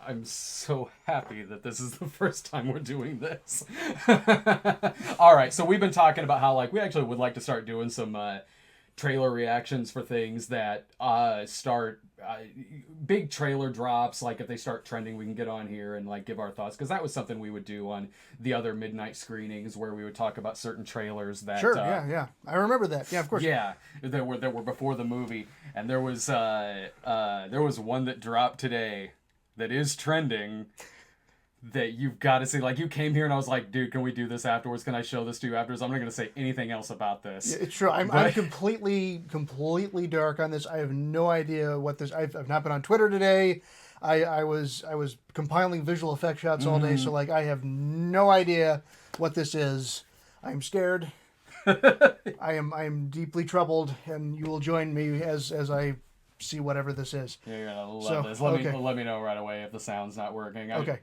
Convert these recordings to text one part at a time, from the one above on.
I'm so happy that this is the first time we're doing this. All right, so we've been talking about how like we actually would like to start doing some trailer reactions for things that start big trailer drops. Like if they start trending, we can get on here and like give our thoughts, because that was something we would do on the other midnight screenings where we would talk about certain trailers that Sure, yeah, I remember that. Yeah, of course. Yeah, that were before the movie, and there was one that dropped today that is trending that you've got to see. Like, you came here and I was like, dude, can we do this afterwards? Can I show this to you afterwards? I'm not going to say anything else about this. Yeah, it's true. I'm completely dark on this. I have no idea what this... I've not been on Twitter today. I was compiling visual effect shots all day, so like I have no idea what this is. I'm scared. I am deeply troubled, and you will join me as I see whatever this is. You're gonna love this. Let me know right away if the sound's not working. Okay.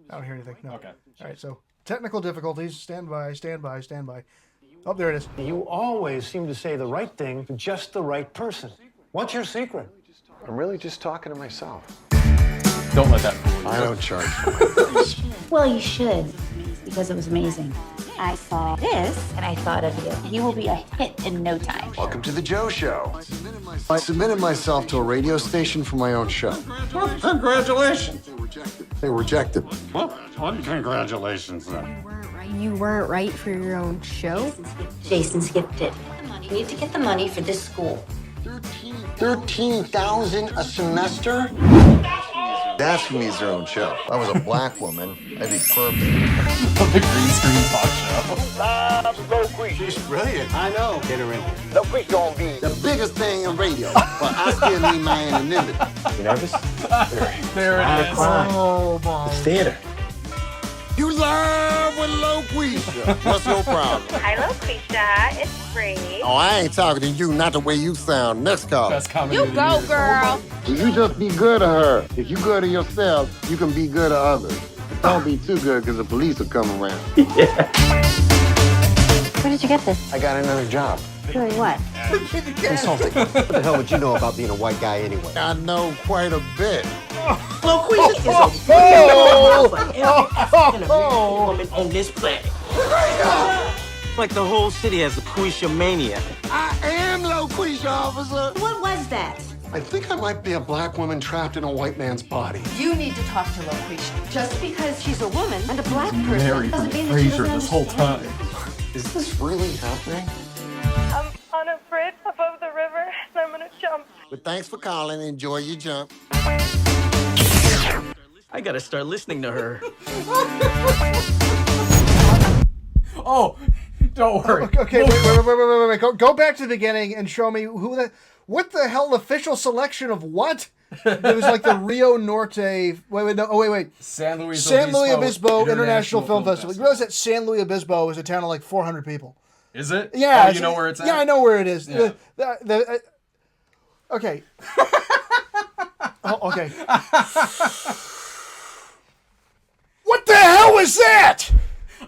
I don't hear anything. No. Okay. All right. So technical difficulties. Stand by. Oh, there it is. You always seem to say the right thing to just the right person. What's your secret? I'm really just talking to myself. Don't let that fool you. I don't charge. Well, you should, because it was amazing. I saw this, and I thought of you. You will be a hit in no time. Welcome to the Joe Show. I submitted myself to a radio station for my own show. Well, congratulations. They rejected me. Well, congratulations then. You weren't right for your own show? Jason skipped it. You need to get the money for this school. 13,000 a semester? That's who needs their own show. If I was a black woman, that'd be perfect. The green screen talk show. Loqueesha. She's brilliant. I know. Get her in. Loqueesha gonna be The biggest thing in radio, but I still need my anonymity. You nervous? There it is. Oh, my. It's theater. You live with Loqueesha. What's your problem? Hi, Loqueesha. It's Bree. Oh, I ain't talking to you, not the way you sound. Next call. Best comedy You of the go, year. girl. You just be good to her. If you good to yourself, you can be good to others. But don't be too good, because the police will come around. Where did you get this? I got another job. Doing what? Consulting. What the hell would you know about being a white guy anyway? I know quite a bit. Loqueesha is a beautiful for every African American woman on this planet. Like the whole city has a Loqueesha mania. I am Loqueesha, officer. What was that? I think I might be a black woman trapped in a white man's body. You need to talk to Loqueesha. Just because she's a woman and a black person Married doesn't mean that she Fraser doesn't this whole understand. time. Is this really happening? I'm on a bridge above the river, and I'm gonna jump. But thanks for calling. Enjoy your jump. I gotta start listening to her. Oh, don't worry. Okay, wait. Go back to the beginning and show me what the hell official selection of what? It was like the Rio Norte. Wait. San Luis Obispo International Film Festival. You realize that San Luis Obispo is a town of like 400 people. Is it? Yeah. Oh, you know where it's at? Yeah, I know where it is. Yeah. Okay. Okay. What the hell was that?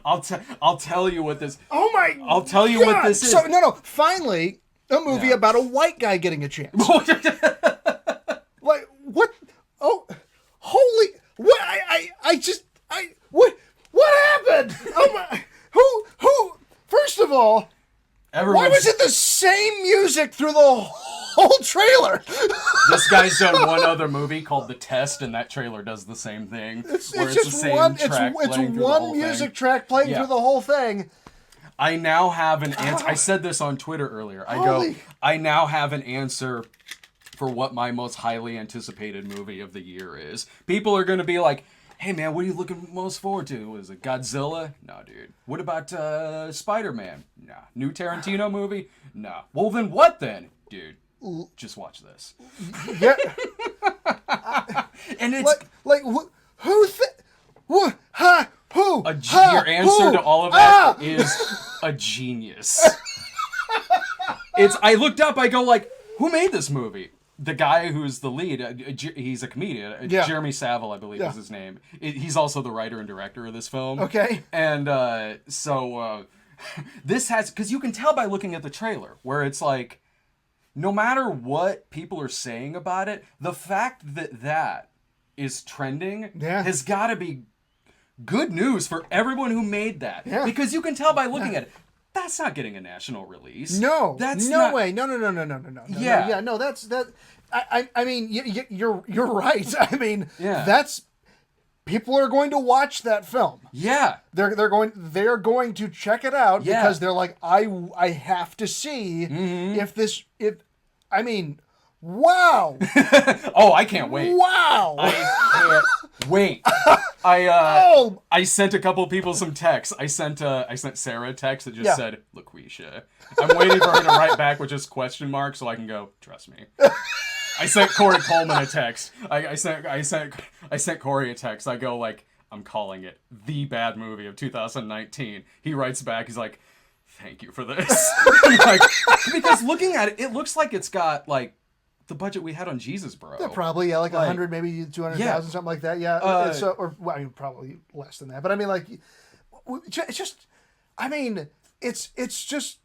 I'll tell you what this. Oh my! I'll tell you what this is. So no. Finally, a movie about a white guy getting a chance. Like what? Oh, holy! What? What happened? Oh my! Who? First of all, why was it the same music through the whole trailer? This guy's done one other movie called The Test, and that trailer does the same thing. It's just one music track playing through the whole thing. I now have an answer. I said this on Twitter earlier. I now have an answer for what my most highly anticipated movie of the year is. People are going to be like, hey man, what are you looking most forward to? Is it Godzilla? No, dude. What about Spider-Man? Nah. New Tarantino movie? No. Well, then what then? Dude, just watch this. Yeah. And it's... Your answer to all of that is a genius. I looked up, I go like, who made this movie? The guy who's the lead, he's a comedian. Jeremy Savile, I believe is his name. He's also the writer and director of this film. Okay. And this has, because you can tell by looking at the trailer, where it's like, no matter what people are saying about it, the fact that that is trending has got to be good news for everyone who made that. Yeah. Because you can tell by looking at it, that's not getting a national release. No, that's no not... way. No. Yeah. No, that's that. I mean, you're right. I mean, Yeah. that's people are going to watch that film. Yeah. They're going to check it out because they're like, I have to see if I mean, wow. Oh, I can't wait. Wow. I can't wait. I sent a couple people some texts. I sent Sarah a text that just said Loqueesha. I'm waiting for her to write back with just question marks so I can go, trust me. I sent Corey Coleman a text. I sent Corey a text. I go like, I'm calling it the bad movie of 2019. He writes back, he's like, thank you for this. Like, because looking at it, it looks like it's got like the budget we had on Jesus, bro. Yeah, probably, like 100, maybe 200,000, something like that. Yeah, I mean, probably less than that. But I mean, like, it's just, I mean, it's just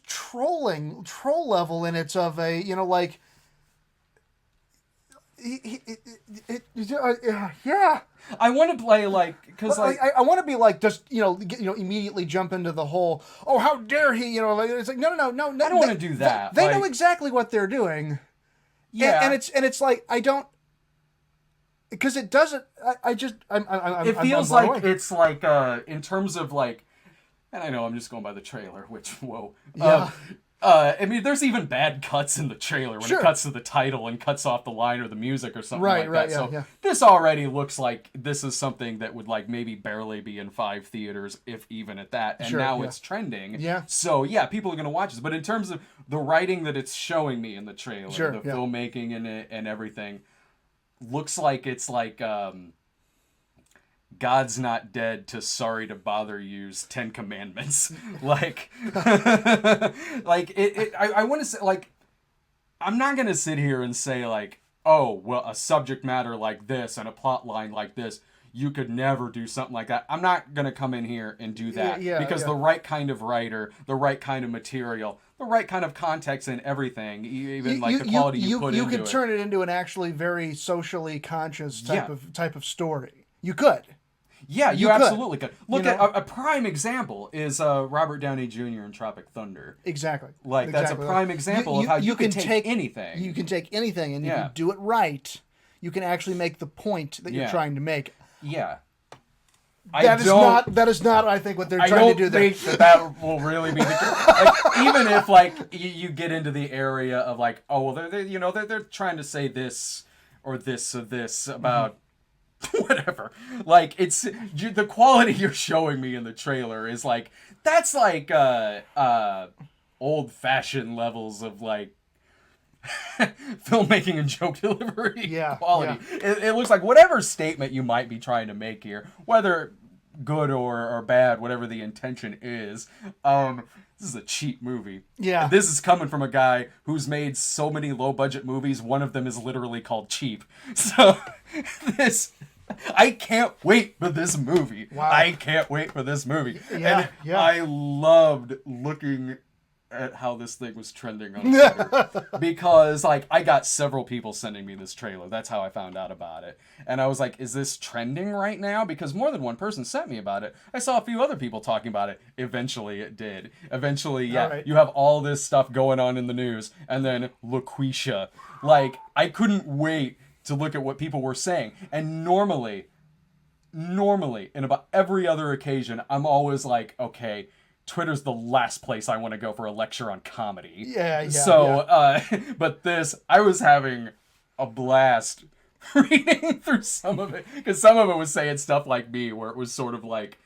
troll level, and it's of a, like, yeah. I want to play like because like I want to be like just immediately jump into the whole how dare he like, it's like no I don't want to do that. They know exactly what they're doing. Yeah, and it's like I don't because it doesn't. It feels like it's like in terms of like, and I know I'm just going by the trailer, which whoa. Yeah. I mean, there's even bad cuts in the trailer when it cuts to the title and cuts off the line or the music or something like that. So this already looks like this is something that would like maybe barely be in 5 theaters, if even at that. And now it's trending. Yeah. So yeah, people are going to watch this. But in terms of the writing that it's showing me in the trailer, the filmmaking in it and everything, looks like it's like God's not dead to sorry to bother you's 10 commandments. Like, like I want to say, like, I'm not going to sit here and say like, oh, well, a subject matter like this and a plot line like this, you could never do something like that. I'm not going to come in here and do that because the right kind of writer, the right kind of material, the right kind of context and everything, even like the quality you put into it. You could turn it into an actually very socially conscious type of story. You could. Yeah, you absolutely could. Look at a prime example is Robert Downey Jr. in Tropic Thunder. Exactly. Like that's a prime example of how you can take anything. You can take anything, and if you do it right, you can actually make the point that you're trying to make. Yeah. That is not I think what they're trying to do there. I don't think that will really be the case. Like, even if like you get into the area of like, oh well, they're trying to say this or this or this about. Whatever, like it's the quality you're showing me in the trailer is like that's like old-fashioned levels of like filmmaking and joke delivery quality. It looks like whatever statement you might be trying to make here, whether good or bad, whatever the intention is, this is a cheap movie. Yeah. And this is coming from a guy who's made so many low-budget movies, one of them is literally called Cheap. So I can't wait for this movie. Wow. I can't wait for this movie. Yeah, and I loved looking at how this thing was trending on Twitter. Because like I got several people sending me this trailer. That's how I found out about it. And I was like, is this trending right now? Because more than one person sent me about it. I saw a few other people talking about it. Eventually it did. Eventually, you have all this stuff going on in the news. And then Loqueesha. Like, I couldn't wait to look at what people were saying. And normally, in about every other occasion, I'm always like, okay, Twitter's the last place I want to go for a lecture on comedy. But this, I was having a blast reading through some of it. Because some of it was saying stuff like me, where it was sort of like,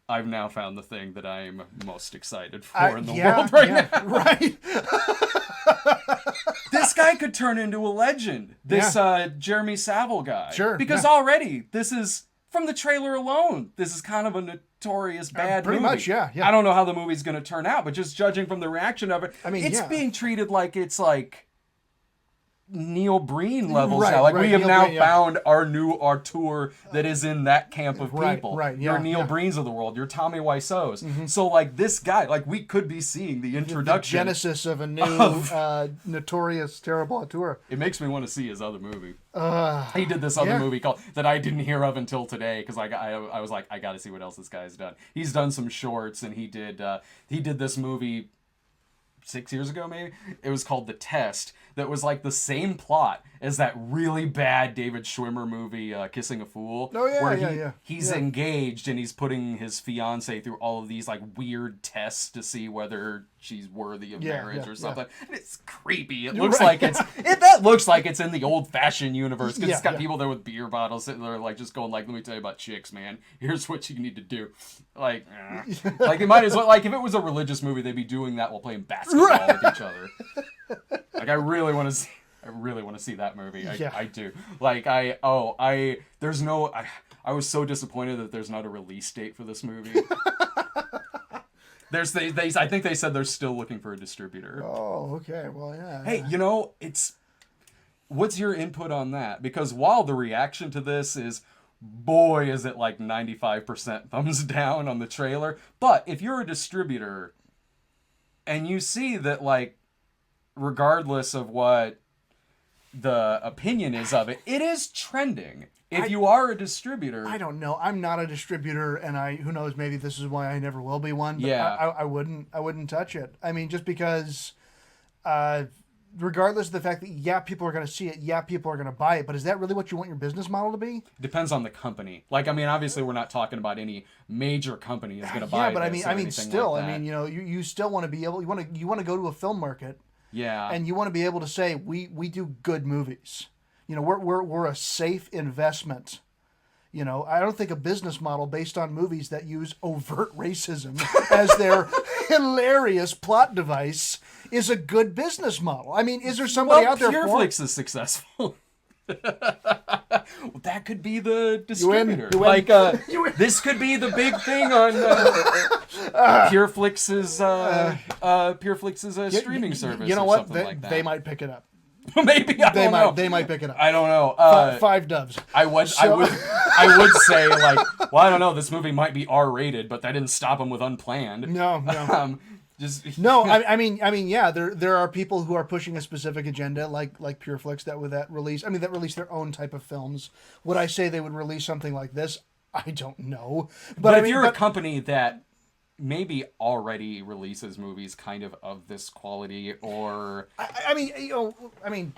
I've now found the thing that I'm most excited for in the world now. Right. This guy could turn into a legend. This Jeremy Savile guy. Sure. Because already, this is, from the trailer alone, this is kind of a notorious bad movie. Pretty much, yeah. I don't know how the movie's going to turn out, but just judging from the reaction of it, I mean, it's being treated like it's like Neil Breen levels Right, now. Like right, we have Neil now Breen, yeah. found our tour that is in that camp of people. Right, Your yeah, Neil yeah. Breens of the world, your Tommy Wiseau's. So like this guy, like we could be seeing the The introduction. genesis of a new notorious terrible auteur. It makes me want to see his other movie. He did this other yeah. movie called that I didn't hear of until today because I was like I got to see what else this guy's done. He's done some shorts and he did this movie 6 years ago maybe. It was called The Test. That was like the same plot as that really bad David Schwimmer movie, Kissing a Fool. Oh, yeah, where yeah. He's Yeah. engaged and he's putting his fiance through all of these like weird tests to see whether she's worthy of marriage or something. And it's creepy. It looks like that looks like it's in the old-fashioned universe because it's got people there with beer bottles sitting there like just going like, let me tell you about chicks, man. Here's what you need to do. Like, like they might as well like if it was a religious movie, they'd be doing that while playing basketball with each other. Like I really want to see that movie. I do. Like I was so disappointed that there's not a release date for this movie. I think they said they're still looking for a distributor. Oh, okay. Well, yeah. Hey, you know, what's your input on that? Because while the reaction to this is, boy, is it like 95% thumbs down on the trailer. But if you're a distributor and you see that like, regardless of what the opinion is of it, it is trending. If you are a distributor, I don't know. I'm not a distributor, and who knows? Maybe this is why I never will be one. But Yeah. I wouldn't touch it. I mean, just because, regardless of the fact that people are going to see it, people are going to buy it. But is that really what you want your business model to be? depends on the company. Like, I mean, obviously, we're not talking about any major company is going to buy. Yeah, but I this mean, or anything still, like I that. mean, you know, you still want to be able. You want to go to a film market. Yeah. And you want to be able to say we do good movies. You know, we're a safe investment. You know, I don't think a business model based on movies that use overt racism as their hilarious plot device is a good business model. I mean, is there somebody out there for Pureflix is successful. That could be the distributor. You win. Like, this could be the big thing on Pureflix's streaming service. You know or what? something like that. They might pick it up. Maybe I don't know. They might pick it up. I don't know. Five doves. I would say like, well, I don't know. This movie might be R-rated, but that didn't stop him with Unplanned. No. No, I mean, yeah, there are people who are pushing a specific agenda, like Pureflix that release their own type of films. Would I say they would release something like this? I don't know. But if you're a company that maybe already releases movies kind of this quality, or I mean,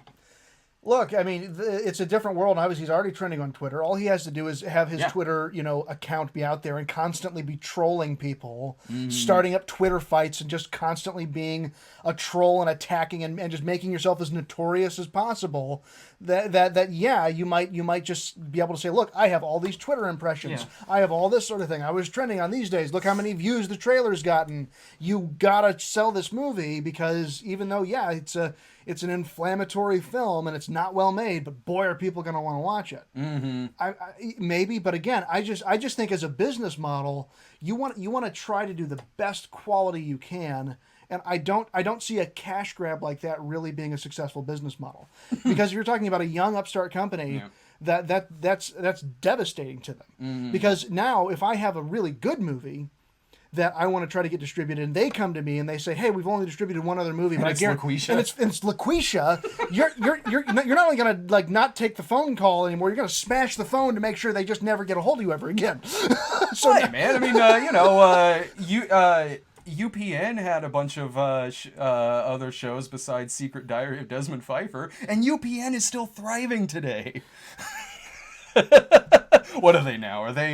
look, I mean, it's a different world. And obviously, he's already trending on Twitter. All he has to do is have his Twitter, account be out there and constantly be trolling people, starting up Twitter fights and just constantly being a troll and attacking and just making yourself as notorious as possible. You might just be able to say, look, I have all these Twitter impressions. Yeah. I have all this sort of thing. I was trending on these days. Look how many views the trailer's gotten. You gotta sell this movie because even though, it's an inflammatory film and it's not well made, but boy, are people going to want to watch it. Mm-hmm. Maybe, but again, I just think as a business model, you want to try to do the best quality you can, and I don't see a cash grab like that really being a successful business model, because if you're talking about a young upstart company. Yeah. That's devastating to them. Mm-hmm. Because now, if I have a really good movie that I want to try to get distributed, and they come to me and they say, "Hey, we've only distributed one other movie, but I guarantee Loqueesha. And it's Loqueesha." You're not only gonna like not take the phone call anymore. You're gonna smash the phone to make sure they just never get a hold of you ever again. So, right, man. I mean, UPN had a bunch of other shows besides Secret Diary of Desmond Pfeiffer, and UPN is still thriving today. What are they now? Are they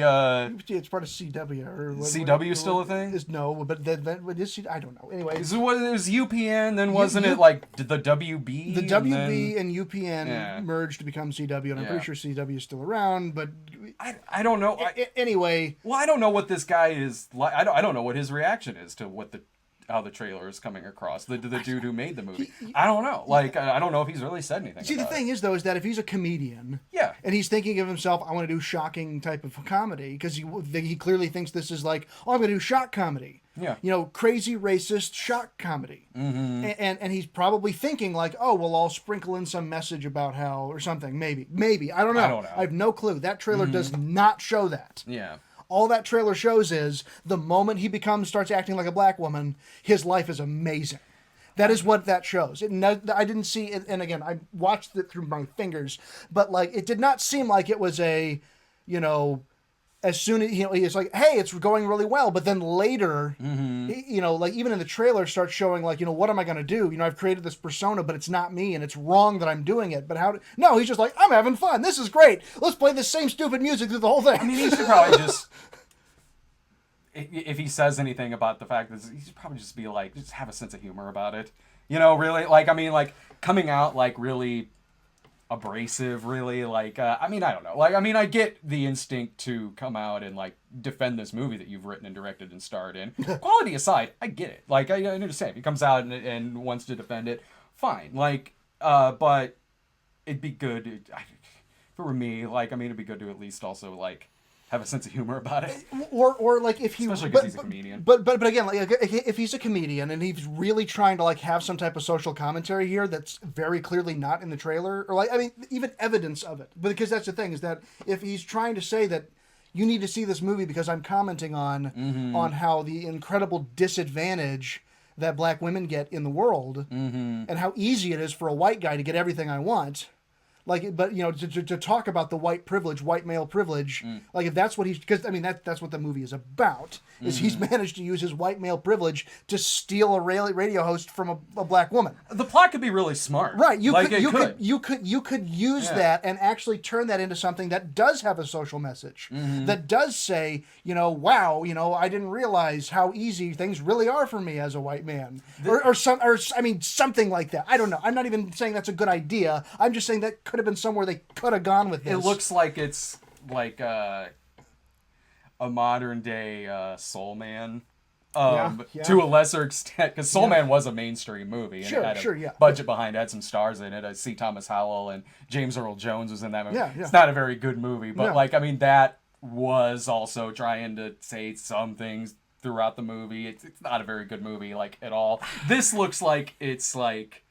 It's part of CW or CW still a thing? No, but then I don't know. Anyway, so it was UPN, then wasn't it like the WB? The WB and UPN merged to become CW, and I'm pretty sure CW is still around, but I don't know. Anyway, well, I don't know what this guy is like. I don't know what his reaction is to how the trailer is coming across. The dude who made the movie. I don't know. Like, I don't know if he's really said anything. See, the thing is, though, is that if he's a comedian, and he's thinking of himself, I want to do shocking type of comedy, because he clearly thinks this is like, oh, I'm going to do shock comedy. Yeah. You know, crazy racist shock comedy. And he's probably thinking like, oh, well, I'll sprinkle in some message about how, or something. Maybe. I don't know. I have no clue. That trailer does not show that. Yeah. All that trailer shows is the moment he starts acting like a black woman, his life is amazing. That is what that shows. I didn't see it, and again, I watched it through my fingers, but like it did not seem like it was a, you know, as soon as he's like, hey, it's going really well, but then later, you know, like even in the trailer, starts showing like, you know, what am I going to do? You know, I've created this persona, but it's not me, and it's wrong that I'm doing it. But no, he's just like, I'm having fun. This is great. Let's play the same stupid music through the whole thing. I mean, he should probably just. If he says anything about the fact that he should probably just be like, just have a sense of humor about it. You know, really, like, I mean, like, coming out, like, really abrasive, really, like, I mean, I don't know. Like, I mean, I get the instinct to come out and, like, defend this movie that you've written and directed and starred in. Quality aside, I get it. Like, I understand. If he comes out and wants to defend it, fine. Like, but it'd be good, if it were me, like, I mean, it'd be good to at least also, like, have a sense of humor about it, or like if he, especially because he's a comedian. But again, like if he's a comedian and he's really trying to like have some type of social commentary here that's very clearly not in the trailer, or like I mean even evidence of it. But because that's the thing is that if he's trying to say that you need to see this movie because I'm commenting on how the incredible disadvantage that black women get in the world and how easy it is for a white guy to get everything I want. Like, but you know, to talk about the white male privilege, like if that's what because I mean that's what the movie is about. Is he's managed to use his white male privilege to steal a radio host from a black woman. The plot could be really smart, right? You could use that and actually turn that into something that does have a social message, that does say, you know, wow, you know, I didn't realize how easy things really are for me as a white man, or I mean something like that. I don't know. I'm not even saying that's a good idea. I'm just saying that could have been somewhere they could have gone with this. It looks like it's like a modern day Soul Man. To a lesser extent, because Soul Man was a mainstream movie. And it had a budget behind it, had some stars in it. I see Thomas Howell and James Earl Jones was in that movie. It's not a very good movie, but like, I mean, that was also trying to say some things throughout the movie. It's not a very good movie, like, at all. This looks like it's like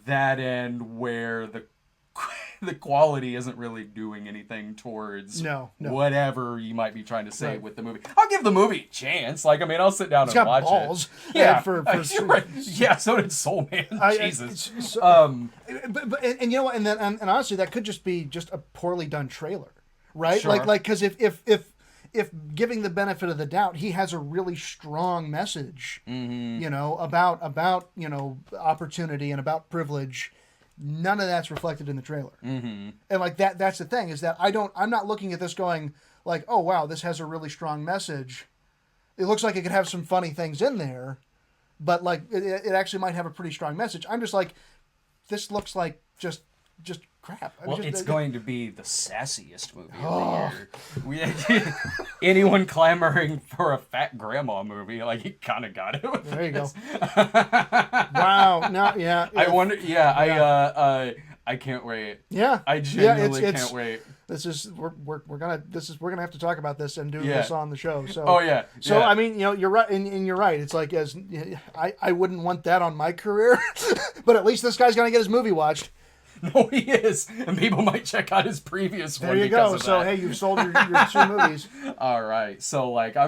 that end where the quality isn't really doing anything towards whatever you might be trying to say with the movie. I'll give the movie a chance. Like, I mean, I'll sit down and watch balls. it. Yeah, right. Yeah, so did Soul Man. Jesus. But you know what? And then and honestly, that could just be just a poorly done trailer, right? Sure. Like because if giving the benefit of the doubt, he has a really strong message, you know, about you know opportunity and about privilege. None of that's reflected in the trailer, and like that's the thing is that I'm not looking at this going like, oh wow, this has a really strong message. It looks like it could have some funny things in there, but like it actually might have a pretty strong message. I'm just like, this looks like just crap. Well, it's going to be the sassiest movie of the year. Anyone clamoring for a fat grandma movie, like, he kind of got it. There you go. Wow. No, yeah. I wonder. Yeah. I can't wait. Yeah. I genuinely can't wait. This is we're gonna have to talk about this and do this on the show. So. Oh yeah. So I mean, you know, you're right, and you're right. It's like I wouldn't want that on my career, but at least this guy's gonna get his movie watched. No, he is, and people might check out his previous one. There you go. So hey, you've sold your 2 movies. All right. So like, that's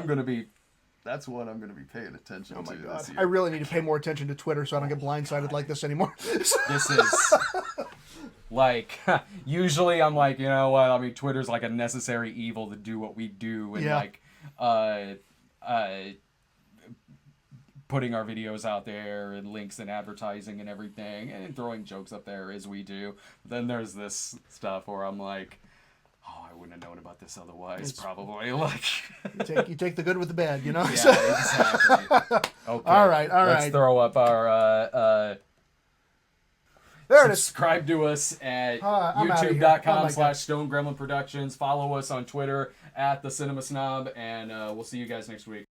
what I'm gonna be paying attention to this year. I really need to pay more attention to Twitter so I don't get blindsided like this anymore. This is like, usually I'm like, you know what? I mean, Twitter's like a necessary evil to do what we do, and like, putting our videos out there and links and advertising and everything and throwing jokes up there as we do. Then there's this stuff where I'm like, oh, I wouldn't have known about this otherwise, probably. Like, you take the good with the bad, you know? Yeah, exactly. Okay. All right. Let's throw up our there it is. Subscribe to us at youtube.com/Stone Gremlin Productions. Follow us on Twitter at The Cinema Snob, and we'll see you guys next week.